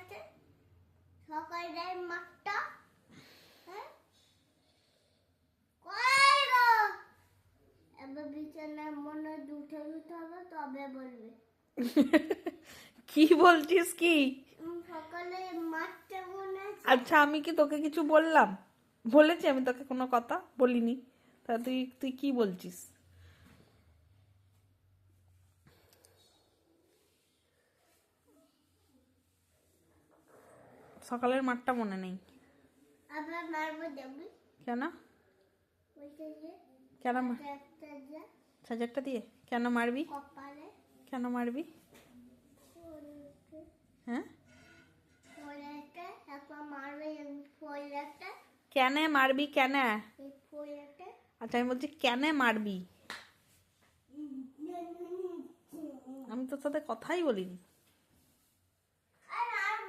আছে সকালের মাঠটা? হ্যাঁ কই গো? এবার বিছানায় মনে দুটো দুটো হবে তবে বলবে। কি বলছিস কি? সকালে মাঠটা মনে আছে? আচ্ছা আমি কি তোকে কিছু বললাম? বলেছি আমি তোকে কোনো কথা বলিনি? তা তুই তুই কি বলছিস? সকালের মাঠটা মনে নেই আবার মারবো যাবি কেন? ওইটা যে কেন একটা যে সাজারটা দিয়ে কেন মারবি? কপালে কেন মারবি? হ্যাঁ ফোলাটা তারপর মারবে ফোলাটা কেন মারবি কেন? এই ফোলাটা আচ্ছা আমি বলছি কেন মারবি? আমি তোর সাথে কথাই বলিনি। আর আর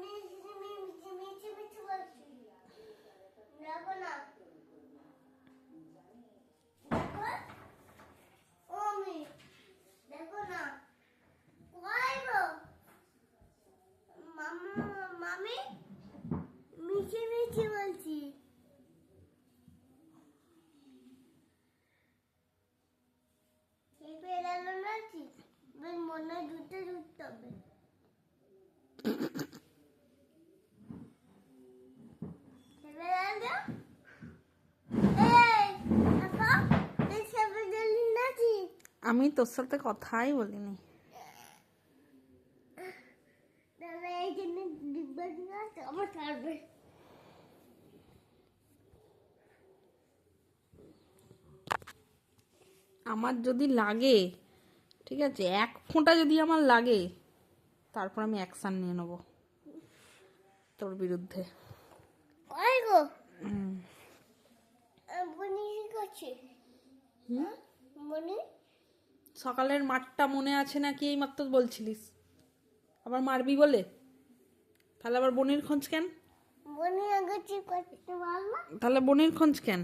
মিছি মিছি মিছি মিছি বলছি দেখো না দেখো ও মি দেখো না কই গো মামি মিছি মিছি বলছি এই পেলালো না কি মনে দুটো ঢুকতে হবে আমি তোর সাথে কথাই বলিনি। আমার যদি লাগে, ঠিক আছে, এক ফোঁটা যদি আমার লাগে, তারপর আমি অ্যাকশন নিয়ে নেব তোর বিরুদ্ধে। হুম। সকালের মাঠটা মনে আছে নাকি এই মাত্র বলছিলিস, আবার মারবি বলে? তাহলে আবার বনির খোঁজ কেন? বনি আগে করতে পারলাম তাহলে বনির খোঁজ কেন?